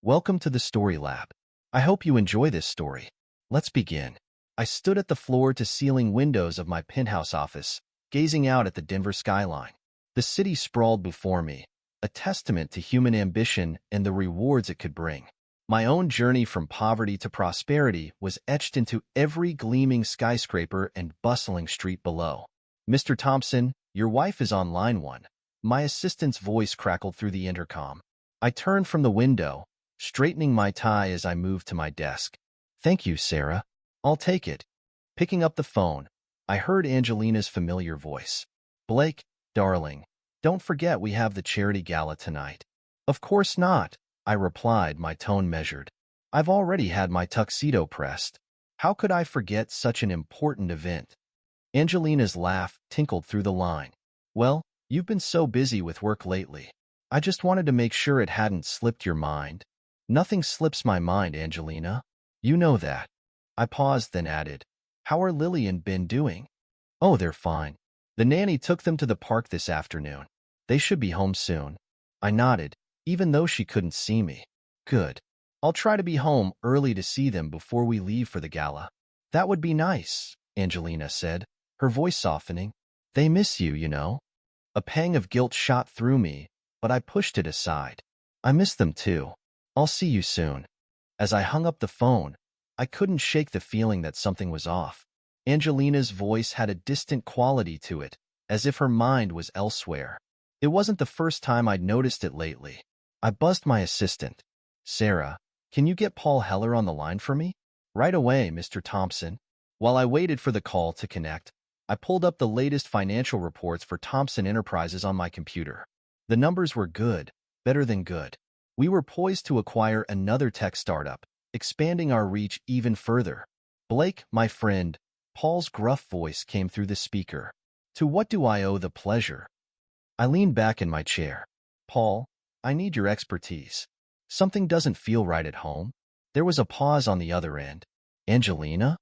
Welcome to the Story Lab. I hope you enjoy this story. Let's begin. I stood at the floor-to-ceiling windows of my penthouse office, gazing out at the Denver skyline. The city sprawled before me, a testament to human ambition and the rewards it could bring. My own journey from poverty to prosperity was etched into every gleaming skyscraper and bustling street below. Mr. Thompson, your wife is on line 1. My assistant's voice crackled through the intercom. I turned from the window, straightening my tie as I moved to my desk. Thank you, Sarah. I'll take it. Picking up the phone, I heard Angelina's familiar voice. Blake, darling, don't forget we have the charity gala tonight. Of course not, I replied, my tone measured. I've already had my tuxedo pressed. How could I forget such an important event? Angelina's laugh tinkled through the line. Well, you've been so busy with work lately. I just wanted to make sure it hadn't slipped your mind. Nothing slips my mind, Angelina. You know that. I paused, then added, how are Lily and Ben doing? Oh, they're fine. The nanny took them to the park this afternoon. They should be home soon. I nodded, even though she couldn't see me. Good. I'll try to be home early to see them before we leave for the gala. That would be nice, Angelina said, her voice softening. They miss you, you know. A pang of guilt shot through me, but I pushed it aside. I miss them too. I'll see you soon. As I hung up the phone, I couldn't shake the feeling that something was off. Angelina's voice had a distant quality to it, as if her mind was elsewhere. It wasn't the first time I'd noticed it lately. I buzzed my assistant. Sarah, can you get Paul Heller on the line for me? Right away, Mr. Thompson. While I waited for the call to connect, I pulled up the latest financial reports for Thompson Enterprises on my computer. The numbers were good, better than good. We were poised to acquire another tech startup, expanding our reach even further. Blake, my friend, Paul's gruff voice came through the speaker. To what do I owe the pleasure? I leaned back in my chair. Paul, I need your expertise. Something doesn't feel right at home. There was a pause on the other end. Angelina?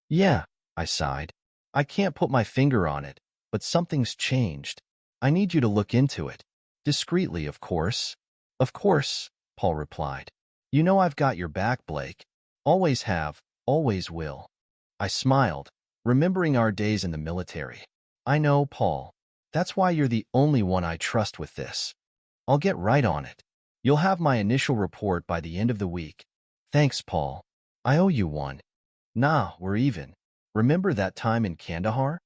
Yeah, I sighed. I can't put my finger on it, but something's changed. I need you to look into it. Discreetly, of course. Of course, Paul replied. You know I've got your back, Blake. Always have, always will. I smiled, remembering our days in the military. I know, Paul. That's why you're the only one I trust with this. I'll get right on it. You'll have my initial report by the end of the week. Thanks, Paul. I owe you one. Nah, we're even. Remember that time in Kandahar?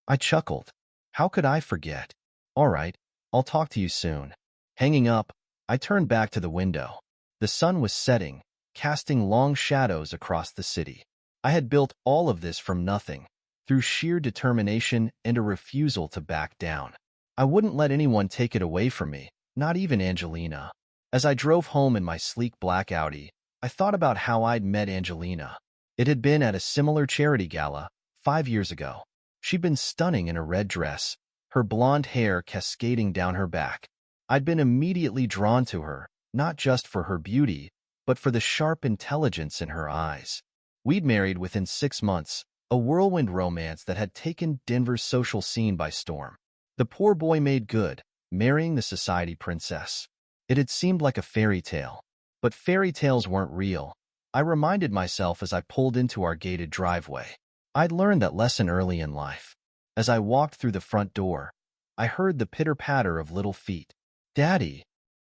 I chuckled. How could I forget? All right, I'll talk to you soon. Hanging up, I turned back to the window. The sun was setting, casting long shadows across the city. I had built all of this from nothing, through sheer determination and a refusal to back down. I wouldn't let anyone take it away from me, not even Angelina. As I drove home in my sleek black Audi, I thought about how I'd met Angelina. It had been at a similar charity gala 5 years ago. She'd been stunning in a red dress, her blonde hair cascading down her back. I'd been immediately drawn to her, not just for her beauty, but for the sharp intelligence in her eyes. We'd married within 6 months, a whirlwind romance that had taken Denver's social scene by storm. The poor boy made good, marrying the society princess. It had seemed like a fairy tale. But fairy tales weren't real. I reminded myself as I pulled into our gated driveway. I'd learned that lesson early in life. As I walked through the front door, I heard the pitter-patter of little feet. Daddy,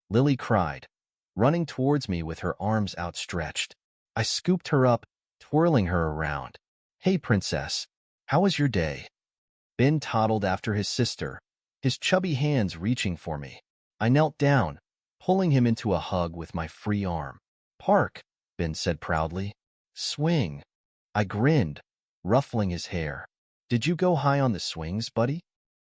Lily cried, running towards me with her arms outstretched. I scooped her up, twirling her around. Hey, princess, how was your day? Ben toddled after his sister, his chubby hands reaching for me. I knelt down, pulling him into a hug with my free arm. Park, Ben said proudly. Swing. I grinned, ruffling his hair. Did you go high on the swings, buddy?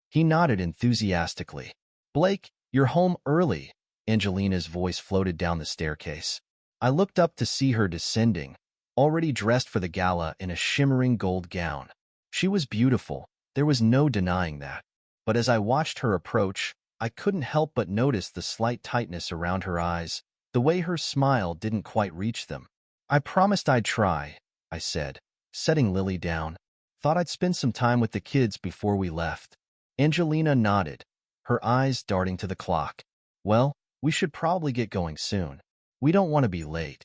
He nodded enthusiastically. Blake, you're home early. Angelina's voice floated down the staircase. I looked up to see her descending, already dressed for the gala in a shimmering gold gown. She was beautiful, there was no denying that. But as I watched her approach, I couldn't help but notice the slight tightness around her eyes, the way her smile didn't quite reach them. I promised I'd try, I said, setting Lily down. Thought I'd spend some time with the kids before we left. Angelina nodded, her eyes darting to the clock. Well, we should probably get going soon. We don't want to be late.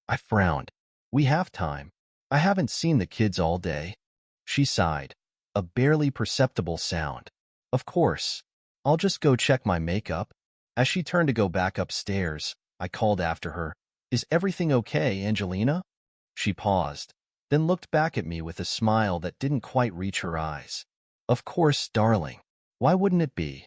I frowned. We have time. I haven't seen the kids all day. She sighed, a barely perceptible sound. Of course. I'll just go check my makeup. As she turned to go back upstairs, I called after her. Is everything okay, Angelina? She paused, then looked back at me with a smile that didn't quite reach her eyes. Of course, darling. Why wouldn't it be?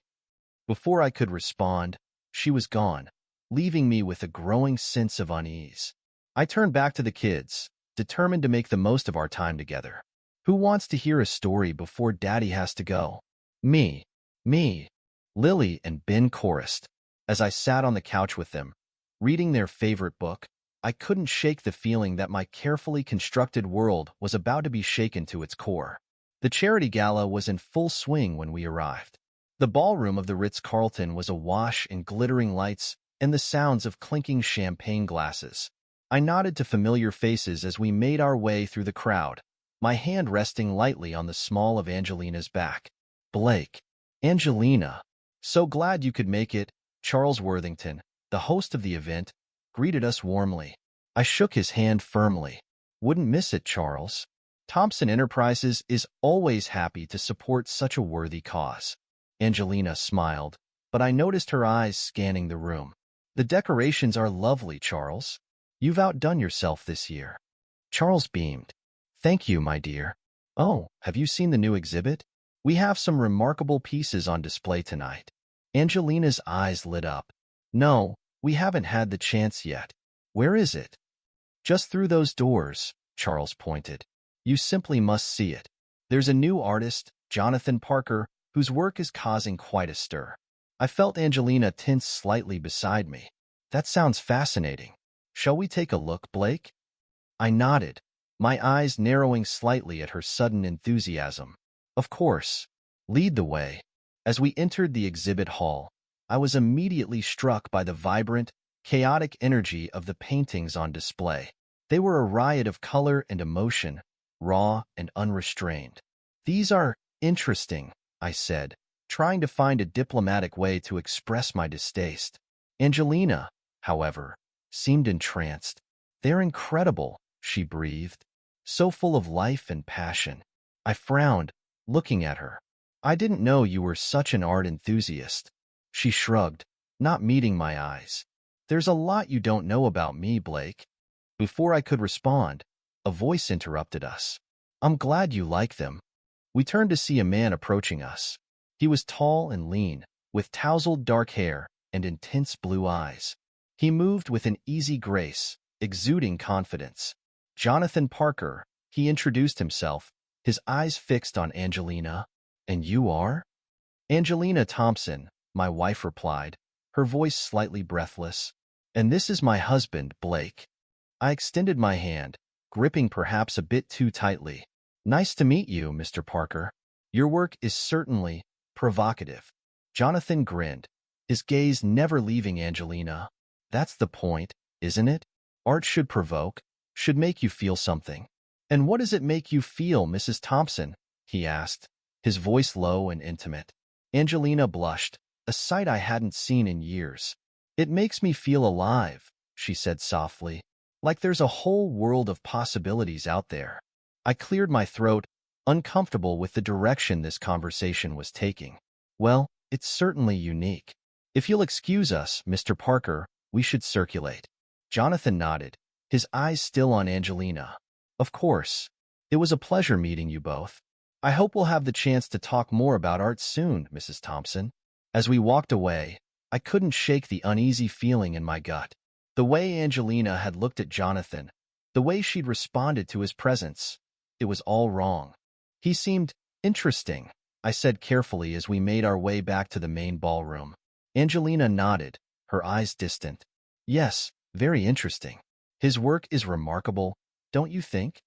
Before I could respond, she was gone, leaving me with a growing sense of unease. I turned back to the kids, determined to make the most of our time together. Who wants to hear a story before Daddy has to go? Me. Me. Lily and Ben chorused. As I sat on the couch with them, reading their favorite book, I couldn't shake the feeling that my carefully constructed world was about to be shaken to its core. The charity gala was in full swing when we arrived. The ballroom of the Ritz-Carlton was awash in glittering lights and the sounds of clinking champagne glasses. I nodded to familiar faces as we made our way through the crowd, my hand resting lightly on the small of Angelina's back. Blake. Angelina. So glad you could make it. Charles Worthington, the host of the event, greeted us warmly. I shook his hand firmly. Wouldn't miss it, Charles. Thompson Enterprises is always happy to support such a worthy cause. Angelina smiled, but I noticed her eyes scanning the room. The decorations are lovely, Charles. You've outdone yourself this year. Charles beamed. Thank you, my dear. Oh, have you seen the new exhibit? We have some remarkable pieces on display tonight. Angelina's eyes lit up. No, we haven't had the chance yet. Where is it? Just through those doors, Charles pointed. You simply must see it. There's a new artist, Jonathan Parker, whose work is causing quite a stir. I felt Angelina tense slightly beside me. That sounds fascinating. Shall we take a look, Blake? I nodded, my eyes narrowing slightly at her sudden enthusiasm. Of course. Lead the way. As we entered the exhibit hall, I was immediately struck by the vibrant, chaotic energy of the paintings on display. They were a riot of color and emotion, raw and unrestrained. These are interesting, I said, trying to find a diplomatic way to express my distaste. Angelina, however, seemed entranced. They're incredible, she breathed, so full of life and passion. I frowned, looking at her. I didn't know you were such an art enthusiast. She shrugged, not meeting my eyes. There's a lot you don't know about me, Blake. Before I could respond, a voice interrupted us. I'm glad you like them. We turned to see a man approaching us. He was tall and lean, with tousled dark hair and intense blue eyes. He moved with an easy grace, exuding confidence. Jonathan Parker, he introduced himself, his eyes fixed on Angelina. And you are? Angelina Thompson, my wife replied, her voice slightly breathless. And this is my husband, Blake. I extended my hand, gripping perhaps a bit too tightly. Nice to meet you, Mr. Parker. Your work is certainly provocative. Jonathan grinned, his gaze never leaving Angelina. That's the point, isn't it? Art should provoke, should make you feel something. And what does it make you feel, Mrs. Thompson? He asked, his voice low and intimate. Angelina blushed, a sight I hadn't seen in years. It makes me feel alive, she said softly, like there's a whole world of possibilities out there. I cleared my throat, uncomfortable with the direction this conversation was taking. Well, it's certainly unique. If you'll excuse us, Mr. Parker, we should circulate. Jonathan nodded, his eyes still on Angelina. Of course. It was a pleasure meeting you both. I hope we'll have the chance to talk more about art soon, Mrs. Thompson. As we walked away, I couldn't shake the uneasy feeling in my gut. The way Angelina had looked at Jonathan, the way she'd responded to his presence, it was all wrong. He seemed interesting, I said carefully as we made our way back to the main ballroom. Angelina nodded, her eyes distant. Yes, very interesting. His work is remarkable, don't you think?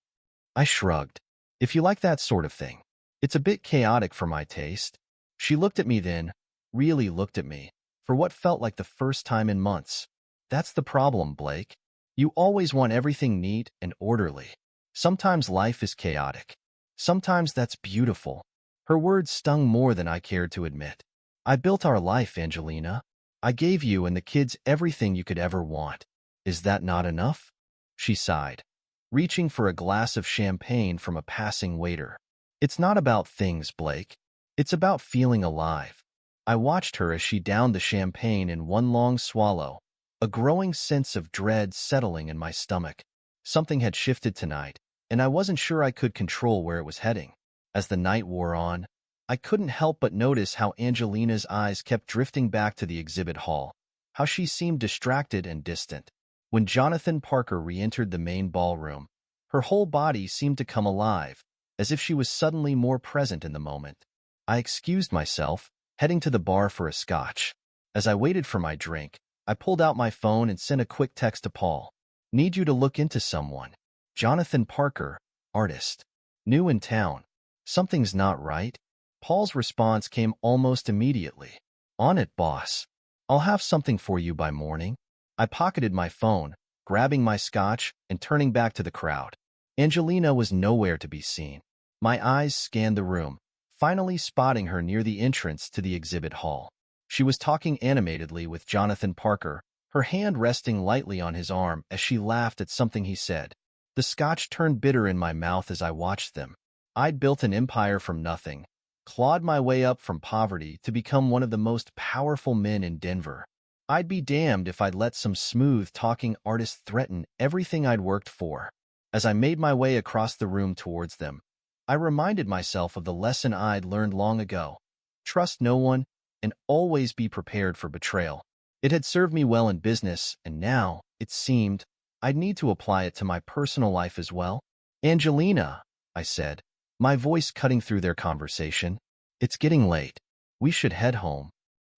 I shrugged. If you like that sort of thing. It's a bit chaotic for my taste. She looked at me then, really looked at me, for what felt like the first time in months. That's the problem, Blake. You always want everything neat and orderly. Sometimes life is chaotic. Sometimes that's beautiful. Her words stung more than I cared to admit. I built our life, Angelina. I gave you and the kids everything you could ever want. Is that not enough? She sighed, reaching for a glass of champagne from a passing waiter. It's not about things, Blake. It's about feeling alive. I watched her as she downed the champagne in one long swallow, a growing sense of dread settling in my stomach. Something had shifted tonight, and I wasn't sure I could control where it was heading. As the night wore on, I couldn't help but notice how Angelina's eyes kept drifting back to the exhibit hall, how she seemed distracted and distant. When Jonathan Parker re-entered the main ballroom, her whole body seemed to come alive, as if she was suddenly more present in the moment. I excused myself, heading to the bar for a scotch. As I waited for my drink, I pulled out my phone and sent a quick text to Paul. Need you to look into someone. Jonathan Parker, artist. New in town. Something's not right. Paul's response came almost immediately. On it, boss. I'll have something for you by morning. I pocketed my phone, grabbing my scotch and turning back to the crowd. Angelina was nowhere to be seen. My eyes scanned the room, finally spotting her near the entrance to the exhibit hall. She was talking animatedly with Jonathan Parker, her hand resting lightly on his arm as she laughed at something he said. The scotch turned bitter in my mouth as I watched them. I'd built an empire from nothing, clawed my way up from poverty to become one of the most powerful men in Denver. I'd be damned if I'd let some smooth-talking artist threaten everything I'd worked for. As I made my way across the room towards them, I reminded myself of the lesson I'd learned long ago. Trust no one, and always be prepared for betrayal. It had served me well in business, and now, it seemed, I'd need to apply it to my personal life as well. Angelina, I said, my voice cutting through their conversation. It's getting late. We should head home.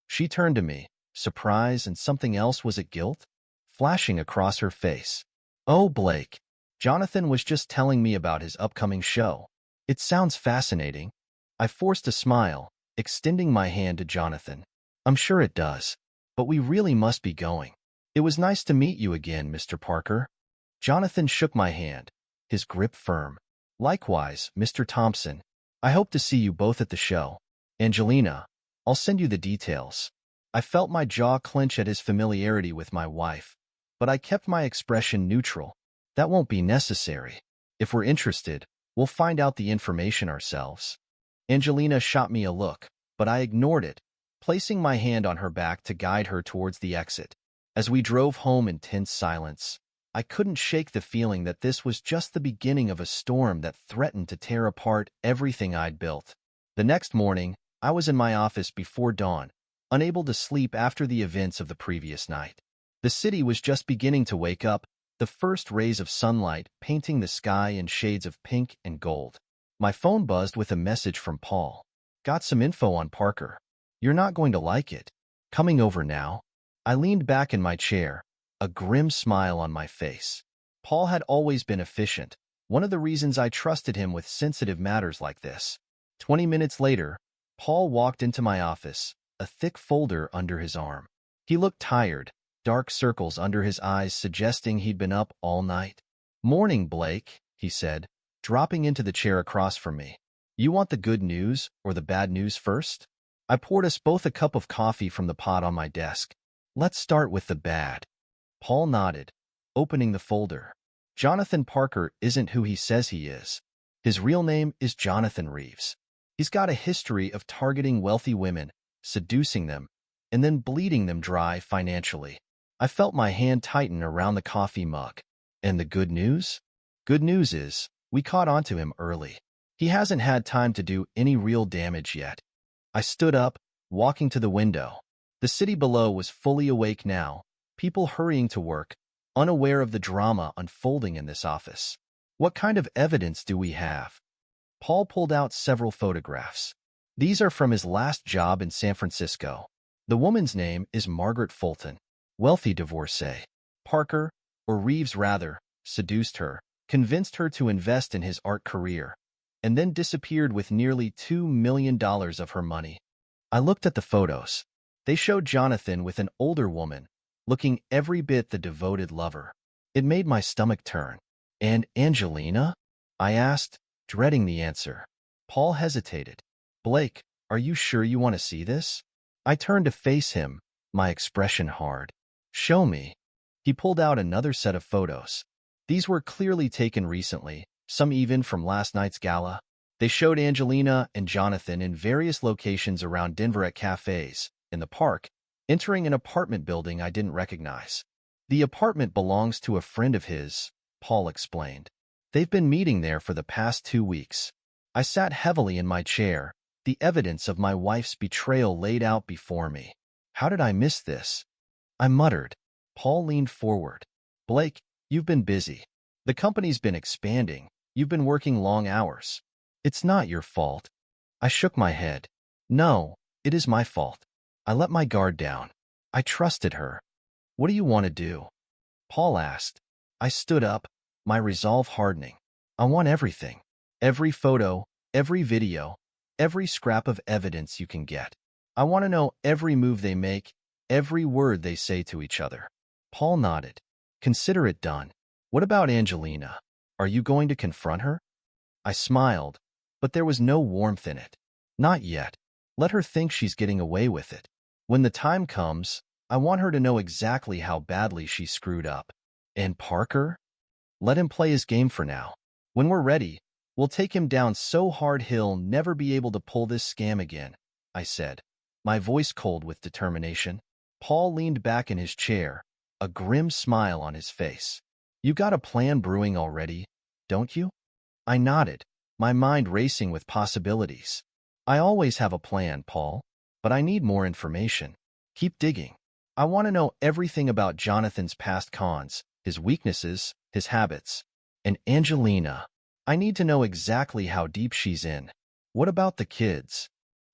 She turned to me, surprise and something else. Was it guilt? Flashing across her face. Oh, Blake. Jonathan was just telling me about his upcoming show. It sounds fascinating. I forced a smile, extending my hand to Jonathan. I'm sure it does. But we really must be going. It was nice to meet you again, Mr. Parker. Jonathan shook my hand, his grip firm. Likewise, Mr. Thompson. I hope to see you both at the show. Angelina, I'll send you the details. I felt my jaw clench at his familiarity with my wife, but I kept my expression neutral. That won't be necessary. If we're interested, we'll find out the information ourselves. Angelina shot me a look, but I ignored it, placing my hand on her back to guide her towards the exit. As we drove home in tense silence, I couldn't shake the feeling that this was just the beginning of a storm that threatened to tear apart everything I'd built. The next morning, I was in my office before dawn, unable to sleep after the events of the previous night. The city was just beginning to wake up, the first rays of sunlight painting the sky in shades of pink and gold. My phone buzzed with a message from Paul. Got some info on Parker. You're not going to like it. Coming over now? I leaned back in my chair, a grim smile on my face. Paul had always been efficient, one of the reasons I trusted him with sensitive matters like this. 20 minutes later, Paul walked into my office, a thick folder under his arm. He looked tired, dark circles under his eyes suggesting he'd been up all night. Morning, Blake, he said, dropping into the chair across from me. You want the good news or the bad news first? I poured us both a cup of coffee from the pot on my desk. Let's start with the bad. Paul nodded, opening the folder. Jonathan Parker isn't who he says he is. His real name is Jonathan Reeves. He's got a history of targeting wealthy women, seducing them, and then bleeding them dry financially. I felt my hand tighten around the coffee mug. And the good news? Good news is, we caught onto him early. He hasn't had time to do any real damage yet. I stood up, walking to the window. The city below was fully awake now, people hurrying to work, unaware of the drama unfolding in this office. What kind of evidence do we have? Paul pulled out several photographs. These are from his last job in San Francisco. The woman's name is Margaret Fulton. Wealthy divorcee. Parker, or Reeves rather, seduced her, convinced her to invest in his art career, and then disappeared with nearly $2 million of her money. I looked at the photos. They showed Jonathan with an older woman, looking every bit the devoted lover. It made my stomach turn. And Angelina? I asked, dreading the answer. Paul hesitated. Blake, are you sure you want to see this? I turned to face him, my expression hard. Show me. He pulled out another set of photos. These were clearly taken recently, some even from last night's gala. They showed Angelina and Jonathan in various locations around Denver at cafes, in the park, entering an apartment building I didn't recognize. The apartment belongs to a friend of his, Paul explained. They've been meeting there for the past 2 weeks. I sat heavily in my chair, the evidence of my wife's betrayal laid out before me. How did I miss this? I muttered. Paul leaned forward. Blake, you've been busy. The company's been expanding. You've been working long hours. It's not your fault. I shook my head. No, it is my fault. I let my guard down. I trusted her. What do you want to do? Paul asked. I stood up, my resolve hardening. I want everything. Every photo, every video, every scrap of evidence you can get. I want to know every move they make, every word they say to each other. Paul nodded. Consider it done. What about Angelina? Are you going to confront her? I smiled, but there was no warmth in it. Not yet. Let her think she's getting away with it. When the time comes, I want her to know exactly how badly she screwed up. And Parker? Let him play his game for now. When we're ready, we'll take him down so hard he'll never be able to pull this scam again, I said, my voice cold with determination. Paul leaned back in his chair, a grim smile on his face. You got a plan brewing already, don't you? I nodded, my mind racing with possibilities. I always have a plan, Paul, but I need more information. Keep digging. I want to know everything about Jonathan's past cons, his weaknesses, his habits. And Angelina. I need to know exactly how deep she's in. What about the kids?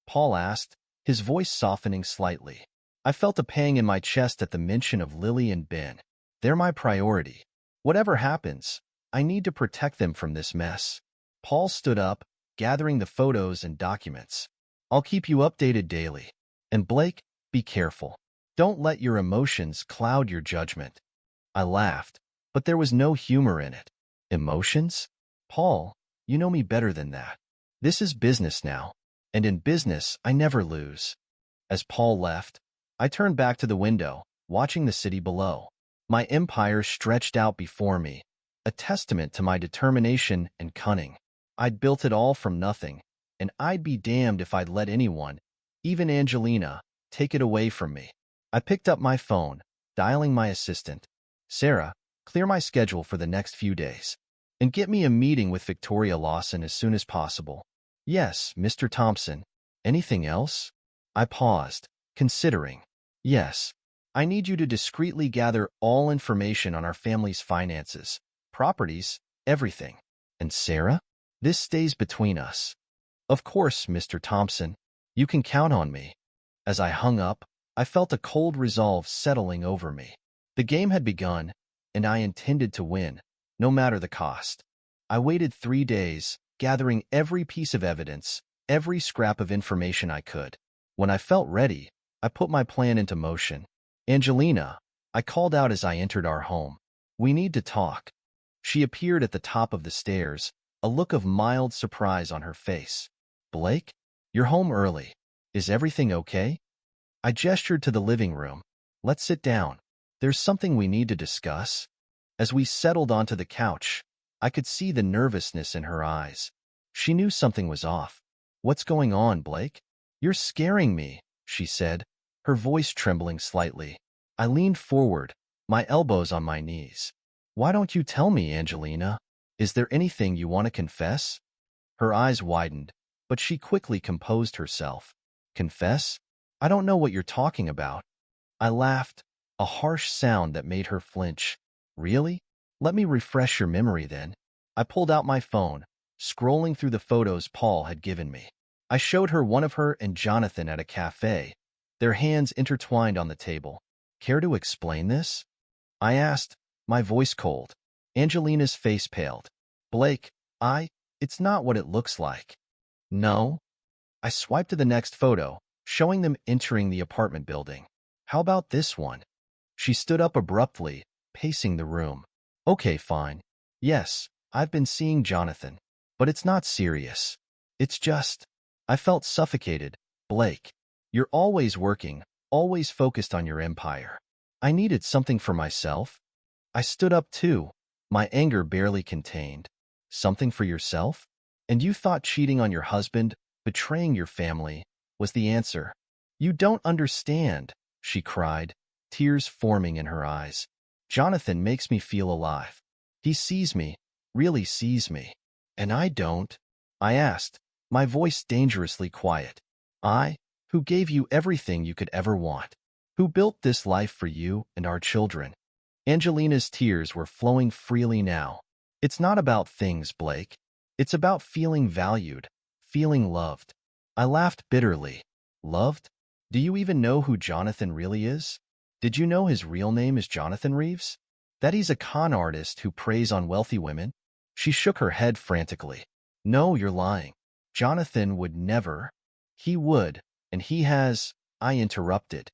Paul asked, his voice softening slightly. I felt a pang in my chest at the mention of Lily and Ben. They're my priority. Whatever happens, I need to protect them from this mess. Paul stood up, gathering the photos and documents. I'll keep you updated daily. And Blake, be careful. Don't let your emotions cloud your judgment. I laughed, but there was no humor in it. Emotions? Paul, you know me better than that. This is business now, and in business, I never lose. As Paul left, I turned back to the window, watching the city below. My empire stretched out before me, a testament to my determination and cunning. I'd built it all from nothing, and I'd be damned if I'd let anyone, even Angelina, take it away from me. I picked up my phone, dialing my assistant. Sarah, clear my schedule for the next few days. And get me a meeting with Victoria Lawson as soon as possible. Yes, Mr. Thompson. Anything else? I paused, considering. Yes. I need you to discreetly gather all information on our family's finances, properties, everything. And Sarah? This stays between us. Of course, Mr. Thompson. You can count on me. As I hung up, I felt a cold resolve settling over me. The game had begun, and I intended to win, no matter the cost. I waited 3 days, gathering every piece of evidence, every scrap of information I could. When I felt ready, I put my plan into motion. Angelina, I called out as I entered our home. We need to talk. She appeared at the top of the stairs, a look of mild surprise on her face. Blake, you're home early. Is everything okay? I gestured to the living room. Let's sit down. There's something we need to discuss. As we settled onto the couch, I could see the nervousness in her eyes. She knew something was off. What's going on, Blake? You're scaring me, she said, her voice trembling slightly. I leaned forward, my elbows on my knees. Why don't you tell me, Angelina? Is there anything you want to confess? Her eyes widened, but she quickly composed herself. Confess? I don't know what you're talking about. I laughed, a harsh sound that made her flinch. Really? Let me refresh your memory then. I pulled out my phone, scrolling through the photos Paul had given me. I showed her one of her and Jonathan at a cafe, their hands intertwined on the table. Care to explain this? I asked, my voice cold. Angelina's face paled. Blake, it's not what it looks like. No? I swiped to the next photo, showing them entering the apartment building. How about this one? She stood up abruptly, pacing the room. Okay, fine. Yes, I've been seeing Jonathan, but it's not serious. It's just, I felt suffocated. Blake, you're always working, always focused on your empire. I needed something for myself, I stood up too, my anger barely contained. Something for yourself? And you thought cheating on your husband, betraying your family, was the answer? You don't understand, she cried, tears forming in her eyes. Jonathan makes me feel alive. He sees me, really sees me. And I don't. I asked, my voice dangerously quiet. I, who gave you everything you could ever want, who built this life for you and our children. Angelina's tears were flowing freely now. It's not about things, Blake. It's about feeling valued, feeling loved. I laughed bitterly. Loved? Do you even know who Jonathan really is? Did you know his real name is Jonathan Reeves? That he's a con artist who preys on wealthy women? She shook her head frantically. No, you're lying. Jonathan would never. He would, and he has. I interrupted.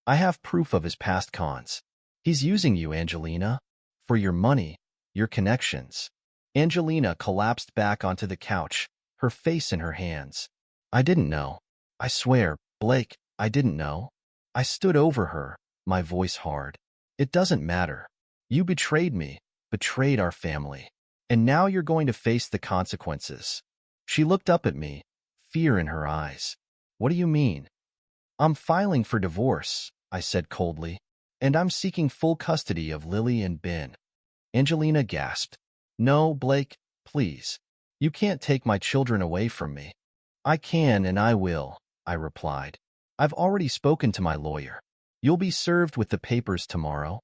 I have proof of his past cons. He's using you, Angelina, for your money, your connections. Angelina collapsed back onto the couch, her face in her hands. I didn't know. I swear, Blake, I didn't know. I stood over her, my voice hard. It doesn't matter. You betrayed me, betrayed our family. And now you're going to face the consequences. She looked up at me, fear in her eyes. What do you mean? I'm filing for divorce, I said coldly, and I'm seeking full custody of Lily and Ben. Angelina gasped. No, Blake, please. You can't take my children away from me. I can and I will, I replied. I've already spoken to my lawyer. You'll be served with the papers tomorrow.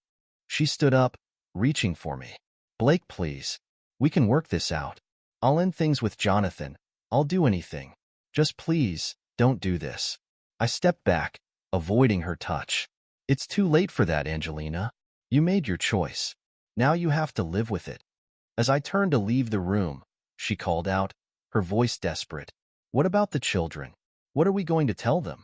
She stood up, reaching for me. Blake, please. We can work this out. I'll end things with Jonathan. I'll do anything. Just please, don't do this. I stepped back, avoiding her touch. It's too late for that, Angelina. You made your choice. Now you have to live with it. As I turned to leave the room, she called out, her voice desperate. What about the children? What are we going to tell them?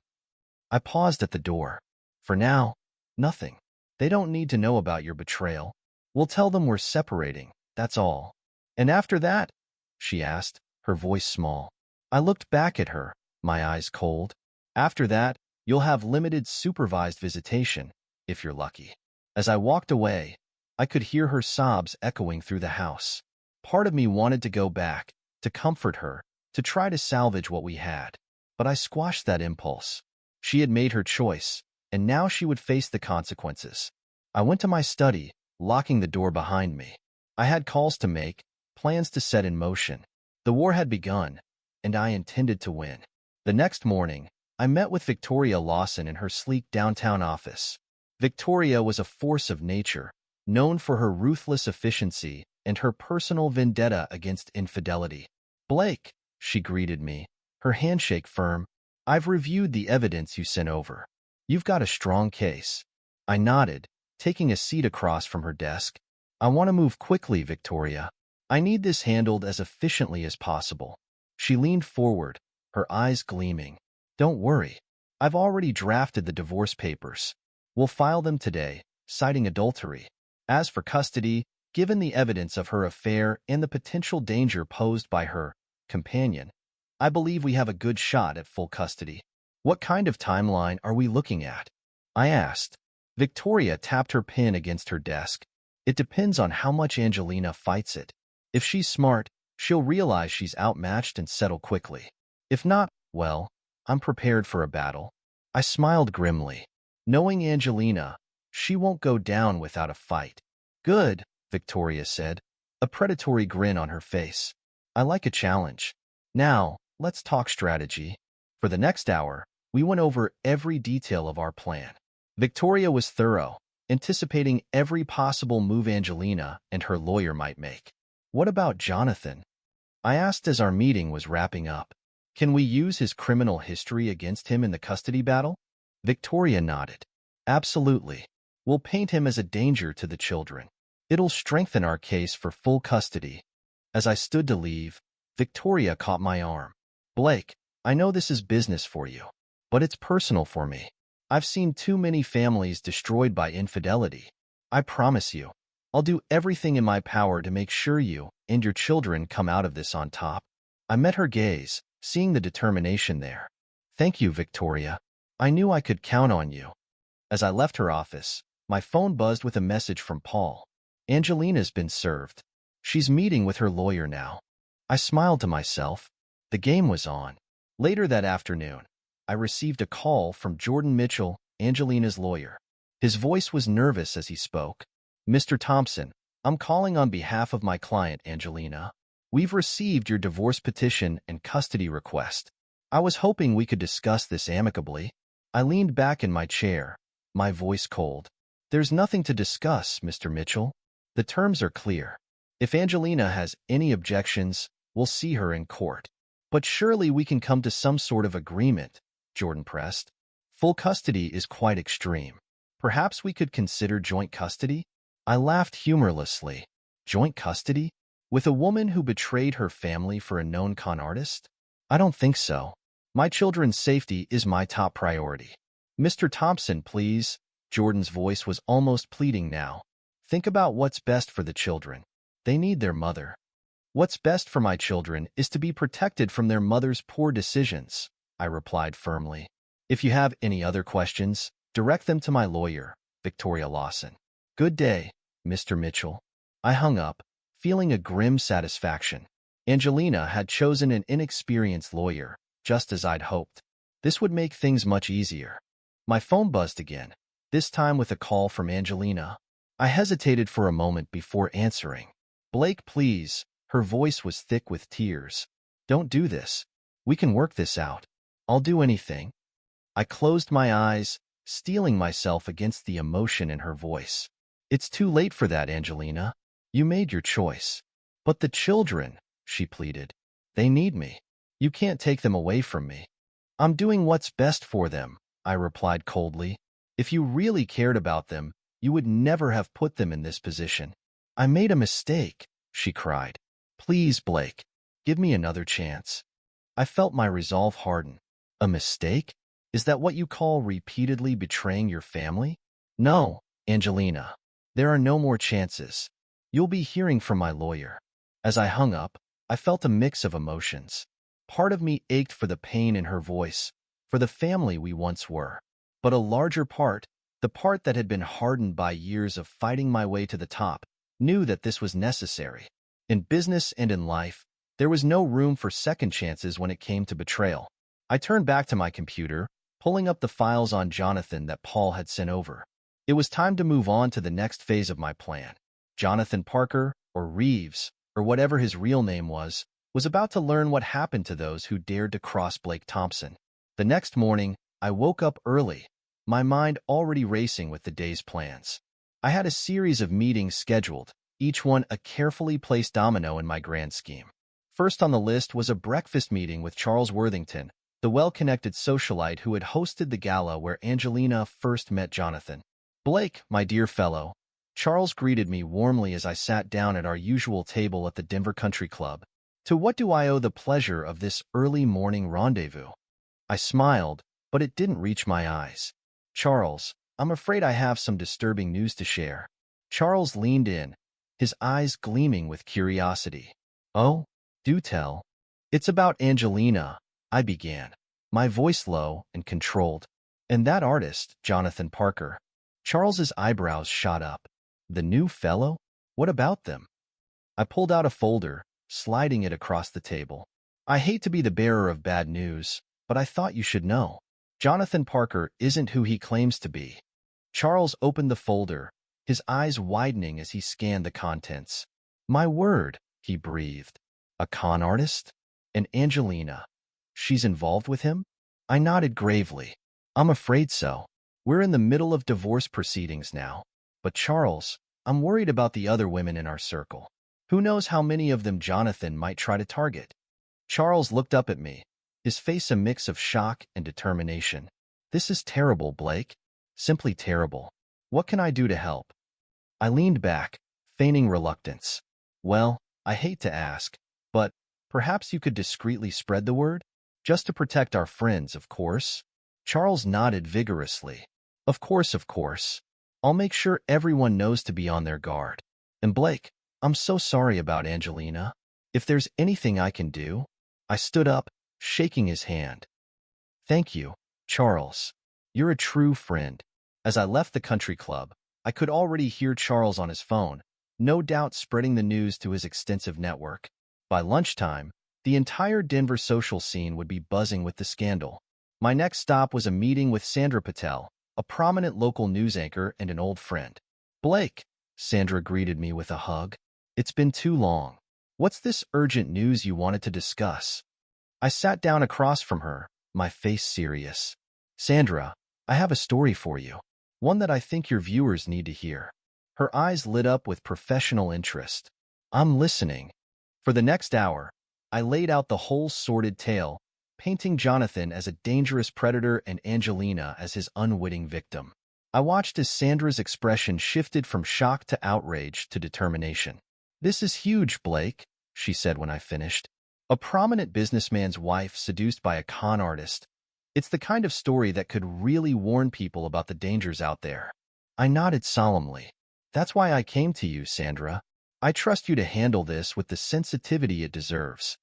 I paused at the door. For now, nothing. They don't need to know about your betrayal. We'll tell them we're separating, that's all. And after that? She asked, her voice small. I looked back at her, my eyes cold. After that, you'll have limited supervised visitation, if you're lucky. As I walked away, I could hear her sobs echoing through the house. Part of me wanted to go back, to comfort her, to try to salvage what we had. But I squashed that impulse. She had made her choice, and now she would face the consequences. I went to my study, locking the door behind me. I had calls to make, plans to set in motion. The war had begun, and I intended to win. The next morning, I met with Victoria Lawson in her sleek downtown office. Victoria was a force of nature, known for her ruthless efficiency and her personal vendetta against infidelity. Blake, she greeted me, her handshake firm. I've reviewed the evidence you sent over. You've got a strong case. I nodded, taking a seat across from her desk. I want to move quickly, Victoria. I need this handled as efficiently as possible. She leaned forward, her eyes gleaming. Don't worry. I've already drafted the divorce papers. We'll file them today, citing adultery. As for custody, given the evidence of her affair and the potential danger posed by her companion, I believe we have a good shot at full custody. What kind of timeline are we looking at? I asked. Victoria tapped her pen against her desk. It depends on how much Angelina fights it. If she's smart, she'll realize she's outmatched and settle quickly. If not, well, I'm prepared for a battle. I smiled grimly. Knowing Angelina, she won't go down without a fight. Good, Victoria said, a predatory grin on her face. I like a challenge. Now, let's talk strategy. For the next hour, we went over every detail of our plan. Victoria was thorough, anticipating every possible move Angelina and her lawyer might make. What about Jonathan? I asked as our meeting was wrapping up. Can we use his criminal history against him in the custody battle? Victoria nodded. Absolutely. We'll paint him as a danger to the children. It'll strengthen our case for full custody. As I stood to leave, Victoria caught my arm. Blake, I know this is business for you, but it's personal for me. I've seen too many families destroyed by infidelity. I promise you, I'll do everything in my power to make sure you and your children come out of this on top. I met her gaze, seeing the determination there. Thank you, Victoria. I knew I could count on you. As I left her office, my phone buzzed with a message from Paul. Angelina's been served. She's meeting with her lawyer now. I smiled to myself. The game was on. Later that afternoon, I received a call from Jordan Mitchell, Angelina's lawyer. His voice was nervous as he spoke. "Mr. Thompson, I'm calling on behalf of my client, Angelina. We've received your divorce petition and custody request. I was hoping we could discuss this amicably." I leaned back in my chair, my voice cold. "There's nothing to discuss, Mr. Mitchell. The terms are clear. If Angelina has any objections, we'll see her in court. But surely we can come to some sort of agreement," Jordan pressed. "Full custody is quite extreme. Perhaps we could consider joint custody?" I laughed humorlessly. Joint custody? With a woman who betrayed her family for a known con artist? I don't think so. My children's safety is my top priority. "Mr. Thompson, please." Jordan's voice was almost pleading now. "Think about what's best for the children. They need their mother." "What's best for my children is to be protected from their mother's poor decisions," I replied firmly. "If you have any other questions, direct them to my lawyer, Victoria Lawson." "Good day, Mr. Mitchell." I hung up, feeling a grim satisfaction. Angelina had chosen an inexperienced lawyer, just as I'd hoped. This would make things much easier. My phone buzzed again, this time with a call from Angelina. I hesitated for a moment before answering. "Blake, please." Her voice was thick with tears. "Don't do this. We can work this out. I'll do anything." I closed my eyes, steeling myself against the emotion in her voice. "It's too late for that, Angelina. You made your choice." "But the children," she pleaded. "They need me. You can't take them away from me." "I'm doing what's best for them," I replied coldly. "If you really cared about them, you would never have put them in this position." "I made a mistake," she cried. "Please, Blake, give me another chance." I felt my resolve harden. "A mistake? Is that what you call repeatedly betraying your family?" "No, Angelina. There are no more chances. You'll be hearing from my lawyer." As I hung up, I felt a mix of emotions. Part of me ached for the pain in her voice, for the family we once were. But a larger part, the part that had been hardened by years of fighting my way to the top, knew that this was necessary. In business and in life, there was no room for second chances when it came to betrayal. I turned back to my computer, pulling up the files on Jonathan that Paul had sent over. It was time to move on to the next phase of my plan. Jonathan Parker, or Reeves, or whatever his real name was about to learn what happened to those who dared to cross Blake Thompson. The next morning, I woke up early, my mind already racing with the day's plans. I had a series of meetings scheduled, each one a carefully placed domino in my grand scheme. First on the list was a breakfast meeting with Charles Worthington, the well-connected socialite who had hosted the gala where Angelina first met Jonathan. "Blake, my dear fellow." Charles greeted me warmly as I sat down at our usual table at the Denver Country Club. "To what do I owe the pleasure of this early morning rendezvous?" I smiled, but it didn't reach my eyes. "Charles, I'm afraid I have some disturbing news to share." Charles leaned in, his eyes gleaming with curiosity. "Oh, do tell." "It's about Angelina," I began, my voice low and controlled. "And that artist, Jonathan Parker." Charles's eyebrows shot up. "The new fellow? What about them?" I pulled out a folder, sliding it across the table. "I hate to be the bearer of bad news, but I thought you should know. Jonathan Parker isn't who he claims to be." Charles opened the folder, his eyes widening as he scanned the contents. "My word," he breathed. "A con artist? And Angelina? She's involved with him?" I nodded gravely. "I'm afraid so. We're in the middle of divorce proceedings now. But Charles, I'm worried about the other women in our circle. Who knows how many of them Jonathan might try to target?" Charles looked up at me, his face a mix of shock and determination. "This is terrible, Blake. Simply terrible. What can I do to help?" I leaned back, feigning reluctance. "Well, I hate to ask, but perhaps you could discreetly spread the word? Just to protect our friends, of course." Charles nodded vigorously. Of course, of course. I'll make sure everyone knows to be on their guard. And Blake, I'm so sorry about Angelina. If there's anything I can do..." I stood up, shaking his hand. "Thank you, Charles. You're a true friend." As I left the country club, I could already hear Charles on his phone, no doubt spreading the news to his extensive network. By lunchtime, the entire Denver social scene would be buzzing with the scandal. My next stop was a meeting with Sandra Patel, a prominent local news anchor and an old friend. "Blake," Sandra greeted me with a hug. "It's been too long. What's this urgent news you wanted to discuss?" I sat down across from her, my face serious. "Sandra, I have a story for you. One that I think your viewers need to hear." Her eyes lit up with professional interest. "I'm listening." For the next hour, I laid out the whole sordid tale, painting Jonathan as a dangerous predator and Angelina as his unwitting victim. I watched as Sandra's expression shifted from shock to outrage to determination. "This is huge, Blake," she said when I finished. "A prominent businessman's wife seduced by a con artist. It's the kind of story that could really warn people about the dangers out there." I nodded solemnly. "That's why I came to you, Sandra. I trust you to handle this with the sensitivity it deserves."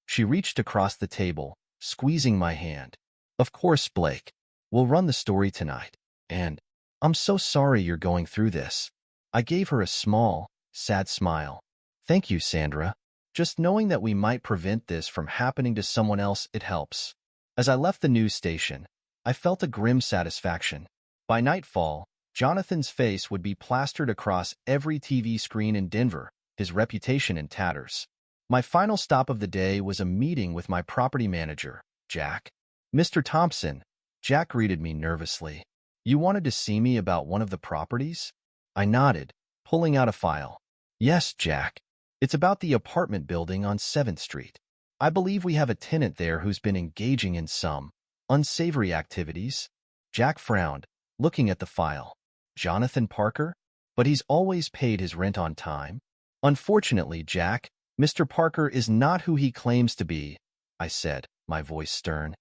She reached across the table, squeezing my hand. "Of course, Blake. We'll run the story tonight. And I'm so sorry you're going through this." I gave her a small, sad smile. "Thank you, Sandra. Just knowing that we might prevent this from happening to someone else, it helps." As I left the news station, I felt a grim satisfaction. By nightfall, Jonathan's face would be plastered across every TV screen in Denver, his reputation in tatters. My final stop of the day was a meeting with my property manager, Jack. "Mr. Thompson," Jack greeted me nervously. "You wanted to see me about one of the properties?" I nodded, pulling out a file. "Yes, Jack. It's about the apartment building on 7th Street. I believe we have a tenant there who's been engaging in some unsavory activities." Jack frowned, looking at the file. "Jonathan Parker? But he's always paid his rent on time." "Unfortunately, Jack, Mr. Parker is not who he claims to be," I said, my voice stern.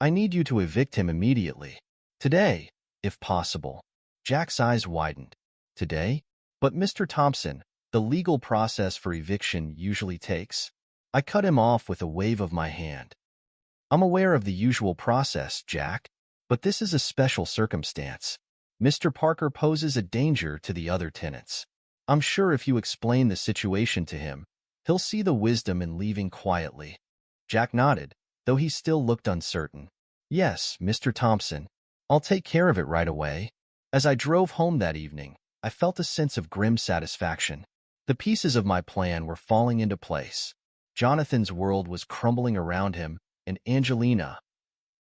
"I need you to evict him immediately. Today, if possible." Jack's eyes widened. "Today? But Mr. Thompson, the legal process for eviction usually takes—" I cut him off with a wave of my hand. "I'm aware of the usual process, Jack, but this is a special circumstance. Mr. Parker poses a danger to the other tenants. I'm sure if you explain the situation to him, he'll see the wisdom in leaving quietly." Jack nodded, though he still looked uncertain. "Yes, Mr. Thompson. I'll take care of it right away." As I drove home that evening, I felt a sense of grim satisfaction. The pieces of my plan were falling into place. Jonathan's world was crumbling around him, and Angelina,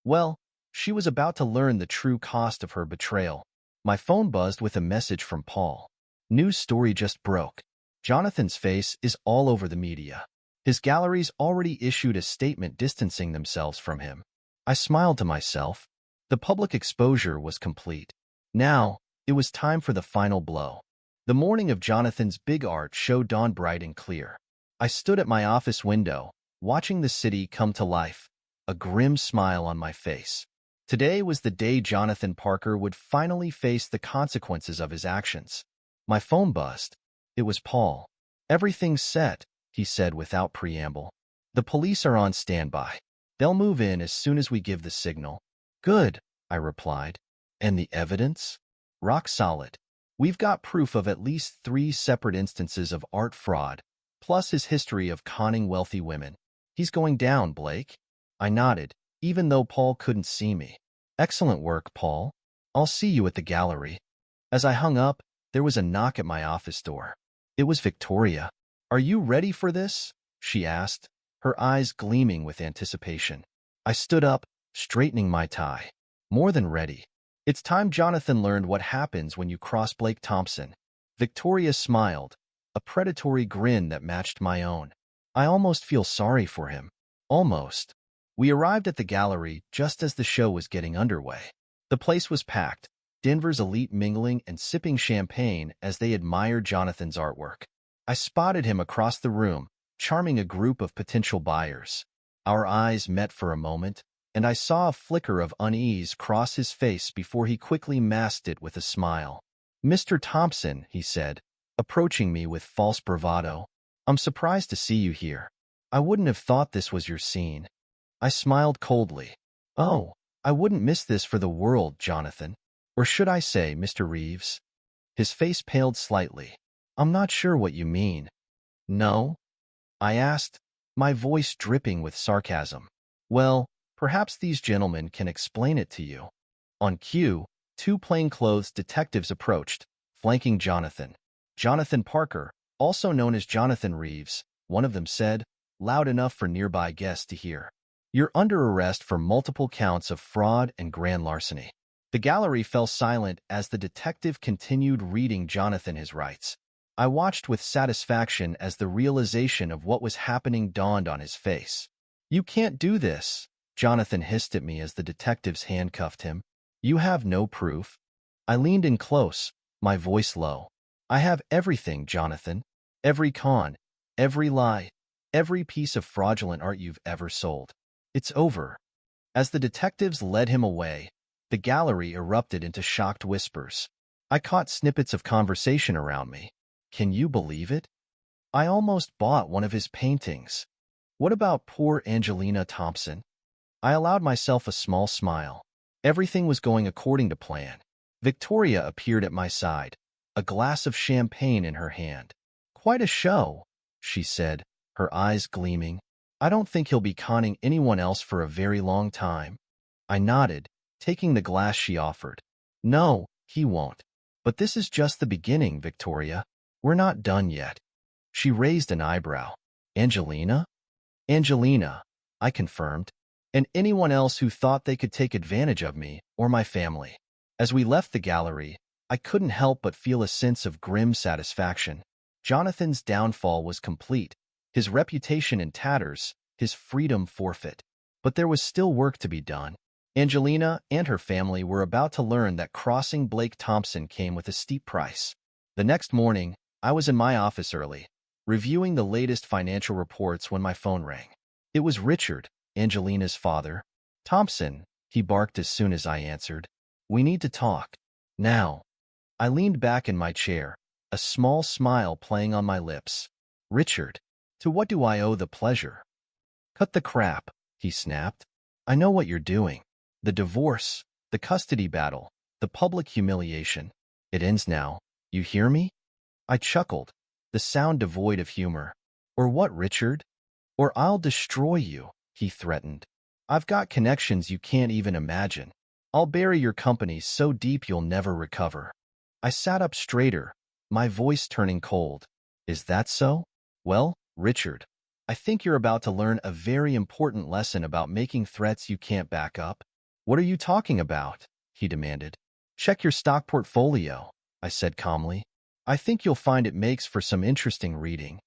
well, she was about to learn the true cost of her betrayal. My phone buzzed with a message from Paul. "News story just broke. Jonathan's face is all over the media. His galleries already issued a statement distancing themselves from him." I smiled to myself. The public exposure was complete. Now, it was time for the final blow. The morning of Jonathan's big art show dawned bright and clear. I stood at my office window, watching the city come to life, a grim smile on my face. Today was the day Jonathan Parker would finally face the consequences of his actions. My phone buzzed. It was Paul. "Everything's set," he said without preamble. "The police are on standby. They'll move in as soon as we give the signal." "Good," I replied. "And the evidence?" "Rock solid. We've got proof of at least 3 separate instances of art fraud, plus his history of conning wealthy women. He's going down, Blake." I nodded, even though Paul couldn't see me. "Excellent work, Paul. I'll see you at the gallery." As I hung up, there was a knock at my office door. It was Victoria. "Are you ready for this?" she asked, her eyes gleaming with anticipation. I stood up, straightening my tie. "More than ready. It's time Jonathan learned what happens when you cross Blake Thompson." Victoria smiled, a predatory grin that matched my own. "I almost feel sorry for him." Almost. We arrived at the gallery just as the show was getting underway. The place was packed, Denver's elite mingling and sipping champagne as they admired Jonathan's artwork. I spotted him across the room, charming a group of potential buyers. Our eyes met for a moment, and I saw a flicker of unease cross his face before he quickly masked it with a smile. "Mr. Thompson," he said, approaching me with false bravado, "I'm surprised to see you here. I wouldn't have thought this was your scene." I smiled coldly. "Oh, I wouldn't miss this for the world, Jonathan. Or should I say, Mr. Reeves?" His face paled slightly. I'm not sure what you mean. No? I asked, my voice dripping with sarcasm. Well, perhaps these gentlemen can explain it to you. On cue, two plainclothes detectives approached, flanking Jonathan. Jonathan Parker, also known as Jonathan Reeves, one of them said, loud enough for nearby guests to hear. You're under arrest for multiple counts of fraud and grand larceny. The gallery fell silent as the detective continued reading Jonathan his rights. I watched with satisfaction as the realization of what was happening dawned on his face. You can't do this, Jonathan hissed at me as the detectives handcuffed him. You have no proof. I leaned in close, my voice low. I have everything, Jonathan. Every con, every lie, every piece of fraudulent art you've ever sold. It's over. As the detectives led him away, the gallery erupted into shocked whispers. I caught snippets of conversation around me. Can you believe it? I almost bought one of his paintings. What about poor Angelina Thompson? I allowed myself a small smile. Everything was going according to plan. Victoria appeared at my side, a glass of champagne in her hand. Quite a show, she said, her eyes gleaming. I don't think he'll be conning anyone else for a very long time. I nodded, taking the glass she offered. No, he won't. But this is just the beginning, Victoria. We're not done yet. She raised an eyebrow. Angelina? Angelina, I confirmed, and anyone else who thought they could take advantage of me or my family. As we left the gallery, I couldn't help but feel a sense of grim satisfaction. Jonathan's downfall was complete, his reputation in tatters, his freedom forfeit. But there was still work to be done. Angelina and her family were about to learn that crossing Blake Thompson came with a steep price. The next morning, I was in my office early, reviewing the latest financial reports when my phone rang. It was Richard, Angelina's father. Thompson, he barked as soon as I answered. We need to talk. Now. I leaned back in my chair, a small smile playing on my lips. Richard, to what do I owe the pleasure? Cut the crap, he snapped. I know what you're doing. The divorce, the custody battle, the public humiliation. It ends now. You hear me? I chuckled, the sound devoid of humor. Or what, Richard? Or I'll destroy you, he threatened. I've got connections you can't even imagine. I'll bury your company so deep you'll never recover. I sat up straighter, my voice turning cold. Is that so? Well, Richard, I think you're about to learn a very important lesson about making threats you can't back up. What are you talking about? He demanded. Check your stock portfolio, I said calmly. I think you'll find it makes for some interesting reading.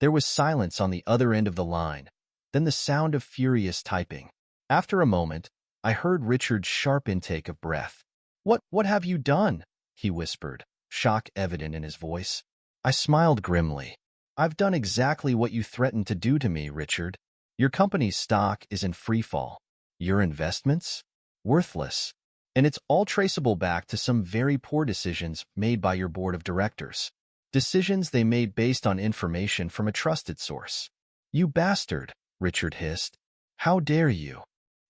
There was silence on the other end of the line, then the sound of furious typing. After a moment, I heard Richard's sharp intake of breath. What have you done? He whispered, shock evident in his voice. I smiled grimly. I've done exactly what you threatened to do to me, Richard. Your company's stock is in free fall. Your investments? Worthless. And it's all traceable back to some very poor decisions made by your board of directors. Decisions they made based on information from a trusted source. You bastard, Richard hissed. How dare you?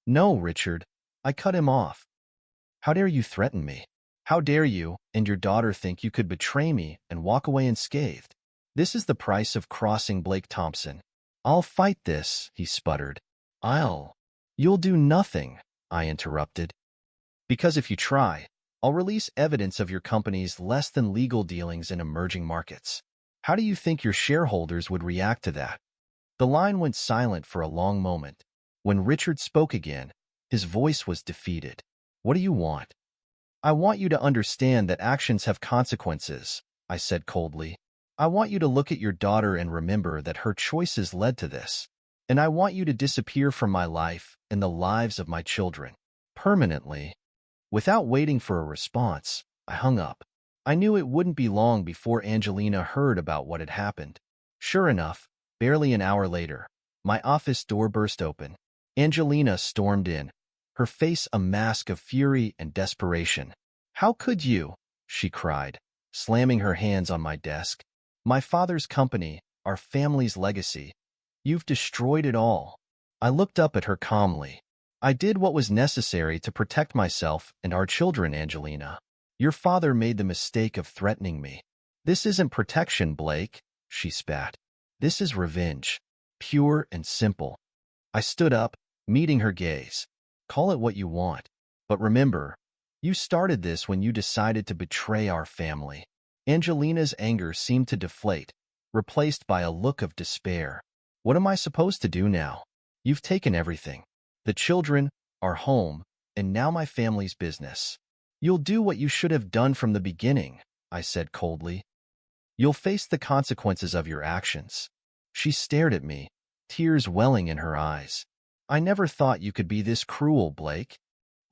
No, Richard. I cut him off. How dare you threaten me? How dare you and your daughter think you could betray me and walk away unscathed? This is the price of crossing Blake Thompson. I'll fight this, he sputtered. You'll do nothing, I interrupted. Because if you try, I'll release evidence of your company's less than legal dealings in emerging markets. How do you think your shareholders would react to that? The line went silent for a long moment. When Richard spoke again, his voice was defeated. What do you want? I want you to understand that actions have consequences, I said coldly. I want you to look at your daughter and remember that her choices led to this. And I want you to disappear from my life and the lives of my children. Permanently. Without waiting for a response, I hung up. I knew it wouldn't be long before Angelina heard about what had happened. Sure enough, barely an hour later, my office door burst open. Angelina stormed in, her face a mask of fury and desperation. How could you? She cried, slamming her hands on my desk. My father's company, our family's legacy. You've destroyed it all. I looked up at her calmly. I did what was necessary to protect myself and our children, Angelina. Your father made the mistake of threatening me. This isn't protection, Blake, she spat. This is revenge. Pure and simple. I stood up, meeting her gaze. Call it what you want. But remember, you started this when you decided to betray our family. Angelina's anger seemed to deflate, replaced by a look of despair. What am I supposed to do now? You've taken everything. The children, our home, and now my family's business. You'll do what you should have done from the beginning, I said coldly. You'll face the consequences of your actions. She stared at me, tears welling in her eyes. I never thought you could be this cruel, Blake.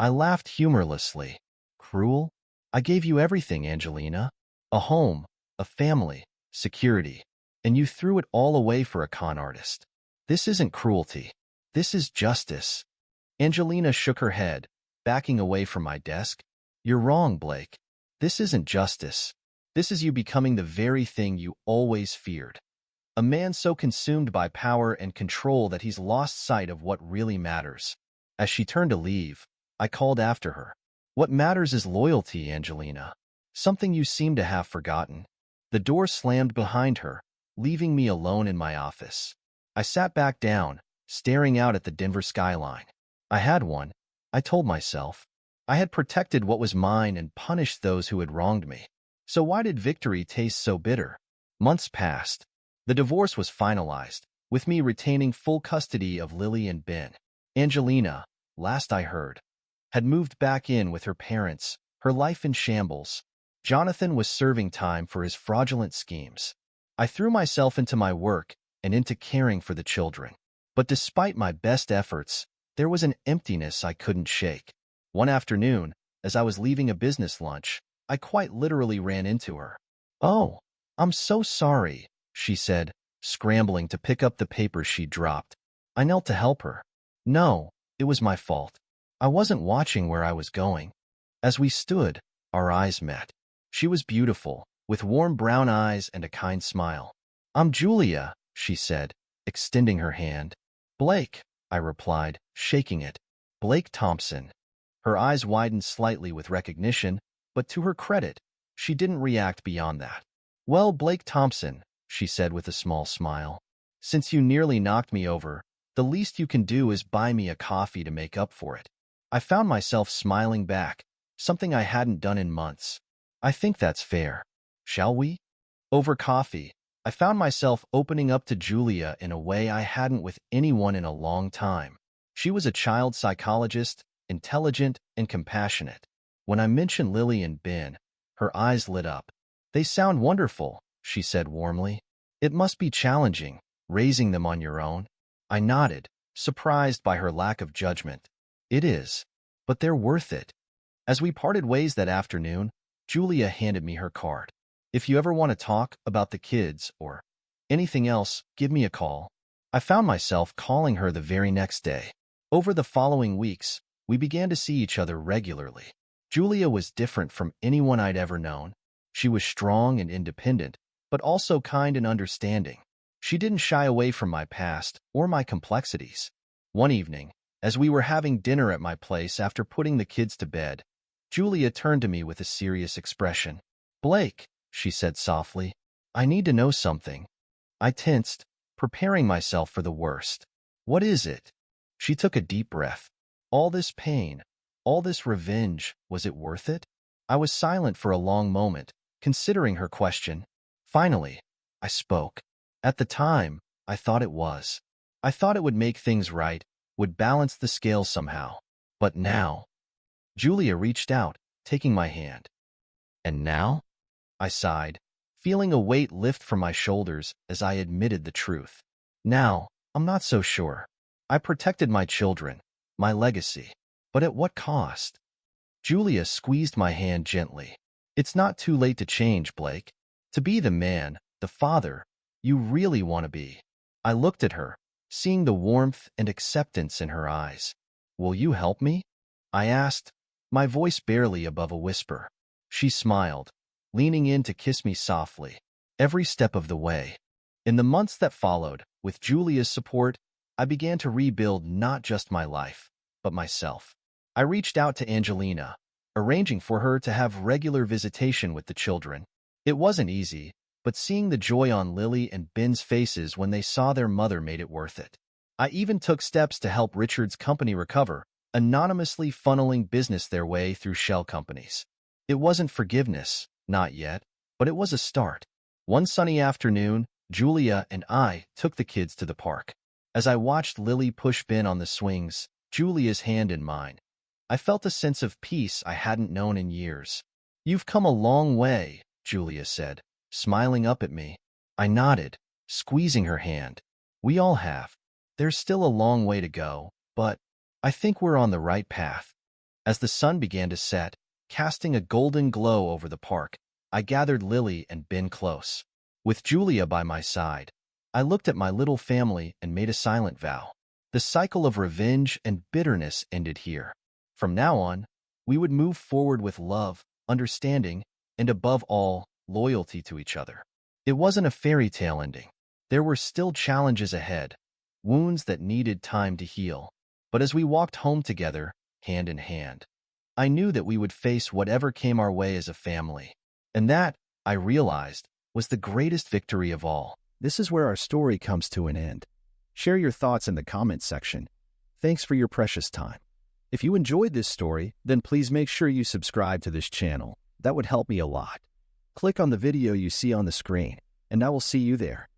I laughed humorlessly. Cruel? I gave you everything, Angelina. A home, a family, security. And you threw it all away for a con artist. This isn't cruelty. This is justice. Angelina shook her head, backing away from my desk. You're wrong, Blake. This isn't justice. This is you becoming the very thing you always feared. A man so consumed by power and control that he's lost sight of what really matters. As she turned to leave, I called after her. What matters is loyalty, Angelina. Something you seem to have forgotten. The door slammed behind her, leaving me alone in my office. I sat back down, staring out at the Denver skyline. I had won, I told myself. I had protected what was mine and punished those who had wronged me. So why did victory taste so bitter? Months passed. The divorce was finalized, with me retaining full custody of Lily and Ben. Angelina, last I heard, had moved back in with her parents, her life in shambles. Jonathan was serving time for his fraudulent schemes. I threw myself into my work and into caring for the children. But despite my best efforts, there was an emptiness I couldn't shake. One afternoon, as I was leaving a business lunch, I quite literally ran into her. Oh, I'm so sorry, she said, scrambling to pick up the papers she dropped. I knelt to help her. No, it was my fault. I wasn't watching where I was going. As we stood, our eyes met. She was beautiful, with warm brown eyes and a kind smile. I'm Julia, she said, extending her hand. Blake, I replied, shaking it. Blake Thompson. Her eyes widened slightly with recognition, but to her credit, she didn't react beyond that. Well, Blake Thompson, she said with a small smile, since you nearly knocked me over, the least you can do is buy me a coffee to make up for it. I found myself smiling back, something I hadn't done in months. I think that's fair. Shall we? Over coffee, I found myself opening up to Julia in a way I hadn't with anyone in a long time. She was a child psychologist, intelligent and compassionate. When I mentioned Lily and Ben, her eyes lit up. They sound wonderful, she said warmly. It must be challenging, raising them on your own. I nodded, surprised by her lack of judgment. It is, but they're worth it. As we parted ways that afternoon, Julia handed me her card. If you ever want to talk about the kids or anything else, give me a call. I found myself calling her the very next day. Over the following weeks, we began to see each other regularly. Julia was different from anyone I'd ever known. She was strong and independent, but also kind and understanding. She didn't shy away from my past or my complexities. One evening, as we were having dinner at my place after putting the kids to bed, Julia turned to me with a serious expression. Blake, she said softly, I need to know something. I tensed, preparing myself for the worst. What is it? She took a deep breath. All this pain, all this revenge, was it worth it? I was silent for a long moment, considering her question. Finally, I spoke. At the time, I thought it was. I thought it would make things right, would balance the scales somehow. But now... Julia reached out, taking my hand. And now? I sighed, feeling a weight lift from my shoulders as I admitted the truth. Now, I'm not so sure. I protected my children, my legacy. But at what cost? Julia squeezed my hand gently. It's not too late to change, Blake. To be the man, the father, you really want to be. I looked at her, seeing the warmth and acceptance in her eyes. Will you help me? I asked, my voice barely above a whisper. She smiled, leaning in to kiss me softly, every step of the way. In the months that followed, with Julia's support, I began to rebuild not just my life, but myself. I reached out to Angelina, arranging for her to have regular visitation with the children. It wasn't easy, but seeing the joy on Lily and Ben's faces when they saw their mother made it worth it. I even took steps to help Richard's company recover, anonymously funneling business their way through shell companies. It wasn't forgiveness, not yet, but it was a start. One sunny afternoon, Julia and I took the kids to the park. As I watched Lily push Ben on the swings, Julia's hand in mine, I felt a sense of peace I hadn't known in years. "You've come a long way," Julia said, smiling up at me. I nodded, squeezing her hand. "We all have. There's still a long way to go, but I think we're on the right path." As the sun began to set, casting a golden glow over the park, I gathered Lily and Ben close. With Julia by my side, I looked at my little family and made a silent vow. The cycle of revenge and bitterness ended here. From now on, we would move forward with love, understanding, and above all, loyalty to each other. It wasn't a fairy tale ending. There were still challenges ahead, wounds that needed time to heal. But as we walked home together, hand in hand, I knew that we would face whatever came our way as a family. And that, I realized, was the greatest victory of all. This is where our story comes to an end. Share your thoughts in the comments section. Thanks for your precious time. If you enjoyed this story, then please make sure you subscribe to this channel. That would help me a lot. Click on the video you see on the screen, and I will see you there.